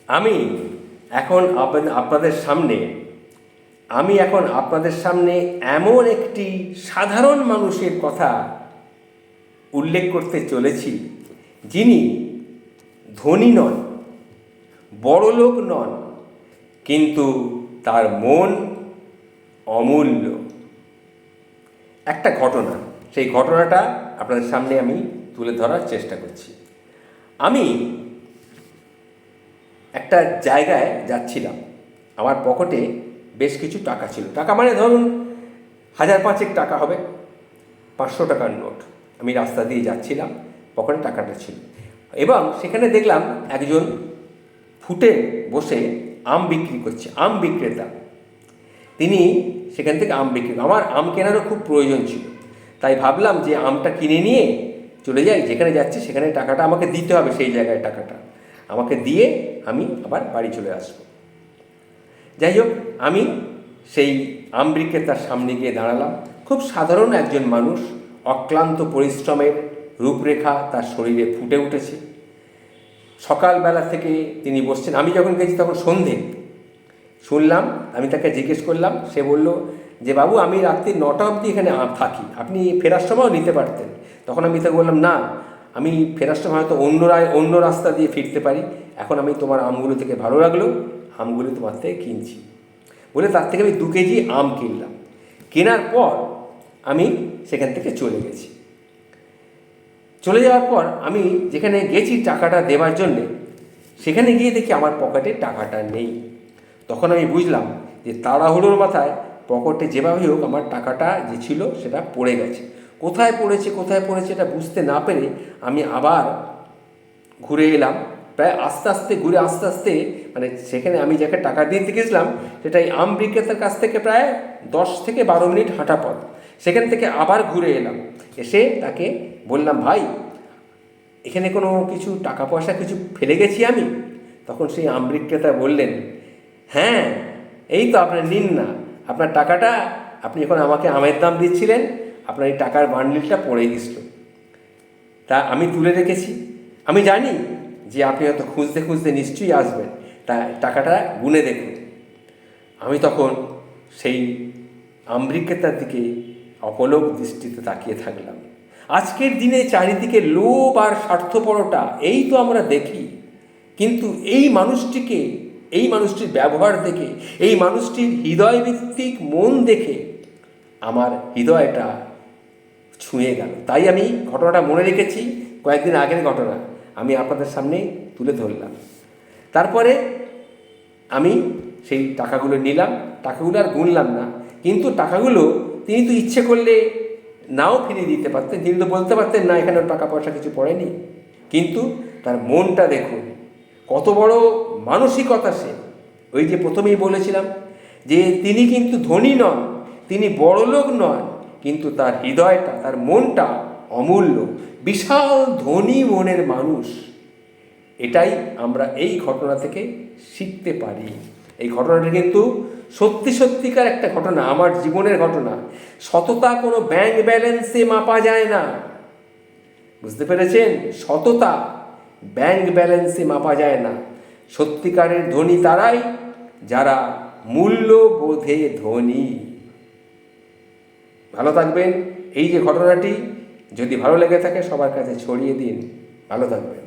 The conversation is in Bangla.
আমি এখন আপনাদের সামনে এমন একটি সাধারণ মানুষের কথা উল্লেখ করতে চলেছি, যিনি ধনী নন, বড়লোক নন, কিন্তু তার মন অমূল্য। একটা ঘটনা, সেই ঘটনাটা আপনাদের সামনে আমি তুলে ধরার চেষ্টা করছি। আমি একটা জায়গায় যাচ্ছিলাম, আমার পকেটে বেশ কিছু টাকা ছিল। টাকা মানে ধরুন 1,000-5 টাকা হবে, 500 টাকার নোট। আমি রাস্তা দিয়ে যাচ্ছিলাম, পকেটে টাকাটা ছিল, এবং সেখানে দেখলাম একজন ফুটে বসে আম বিক্রি করছে, আম বিক্রেতা। তিনি সেখান থেকে আম বিক্রি, আমার আম কেনারও খুব প্রয়োজন ছিল, তাই ভাবলাম যে আমটা কিনে নিয়ে চলে যাই, যেখানে যাচ্ছি সেখানে টাকাটা আমাকে দিতে হবে, সেই জায়গায় টাকাটা আমাকে দিয়ে আমি আবার বাড়ি চলে আসব। যাই হোক, আমি সেই আম বিক্রেতার সামনে গিয়ে দাঁড়ালাম। খুব সাধারণ একজন মানুষ, অক্লান্ত পরিশ্রমের রূপরেখা তার শরীরে ফুটে উঠেছে। সকালবেলা থেকে তিনি বসছেন, আমি যখন গেছি তখন সন্ধে। শুনলাম, আমি তাকে জিজ্ঞেস করলাম, সে বলল যে বাবু, আমি রাত্রি 9টা অবধি এখানে থাকি, আপনি ফেরার সময়ও নিতে পারতেন। তখন আমি তাকে বললাম, না, আমি ফেরার সময় হয়তো অন্য রাস্তা দিয়ে ফিরতে পারি, এখন আমি তোমার আমগুলো থেকে ভালো লাগলো, আমগুলো তোমার থেকে কিনছি বলে তার থেকে আমি 2 কেজি আম কিনলাম। কেনার পর আমি সেখান থেকে চলে গেছি। চলে যাওয়ার পর আমি যেখানে গেছি টাকাটা দেওয়ার জন্যে, সেখানে গিয়ে দেখি আমার পকেটে টাকাটা নেই। তখন আমি বুঝলাম যে তাড়াহুড়োর মাথায় পকেটে যেভাবে হোক আমার টাকাটা যে ছিল সেটা পড়ে গেছে। কোথায় পড়েছে এটা বুঝতে না পেরে আমি আবার ঘুরে এলাম। প্রায় আস্তে আস্তে মানে সেখানে আমি যাকে টাকা দিতে গেছিলাম, সেটা এই আম বিক্রেতার কাছ থেকে প্রায় 10 থেকে 12 মিনিট হাঁটা পথ। সেখান থেকে আবার ঘুরে এলাম, এসে তাকে বললাম, ভাই, এখানে কোনো কিছু টাকা পয়সা কিছু ফেলে গেছি আমি? তখন সেই আম বিক্রেতা বললেন, হ্যাঁ, এই তো আপনার নিন না, আপনার টাকাটা, আপনি যখন আমাকে আমের দাম দিচ্ছিলেন আপনার এই টাকার বান্ডিলটা পড়ে গেছিল, তা আমি তুলে রেখেছি। আমি জানি যে আপনি হয়তো খুঁজতে নিশ্চয়ই আসবেন, তা টাকাটা গুনে দেখুন। আমি তখন সেই আম বিক্রেতার দিকে অপলক দৃষ্টিতে তাকিয়ে থাকলাম। আজকের দিনে চারিদিকে লোভ আর স্বার্থপরতা এই তো আমরা দেখি, কিন্তু এই মানুষটির ব্যবহার দেখে, এই মানুষটির হৃদয়ভিত্তিক মন দেখে আমার হৃদয়টা ছুঁয়ে গেল। তাই আমি ঘটনাটা মনে রেখেছি, কয়েকদিন আগের ঘটনা আমি আপনাদের সামনে তুলে ধরলাম। তারপরে আমি সেই টাকাগুলো নিলাম, টাকাগুলো আর গুনলাম না, কিন্তু টাকাগুলো তিনি তো ইচ্ছে করলে নাও ফিরিয়ে দিতে পারতেন, তিনি তো বলতে পারতেন না এখানে টাকা পয়সা কিছু পড়েনি। কিন্তু তার মনটা দেখুন, কত বড় মানসিকতা সে। ওই যে প্রথমেই বলেছিলাম যে তিনি কিন্তু ধনী নন, তিনি বড়লোক নন, কিন্তু তার হৃদয়টা, তার মনটা অমূল্য, বিশাল ধনী মনের মানুষ। এটাই আমরা এই ঘটনা থেকে শিখতে পারি। এই ঘটনাটা কিন্তু সত্যিকার একটা ঘটনা, আমার জীবনের ঘটনা। সততা কোনো ব্যাংক ব্যালেন্সে মাপা যায় না, বুঝতে পেরেছেন? সততা ব্যাংক ব্যালেন্সে মাপা যায় না। সত্যিকারের ধনী তারাই যারা মূল্যবোধে ধনী। ভালো থাকবেন। এই যে ঘটনাটি যদি ভালো লেগে থাকে সবার কাছে ছড়িয়ে দিন। ভালো থাকবেন।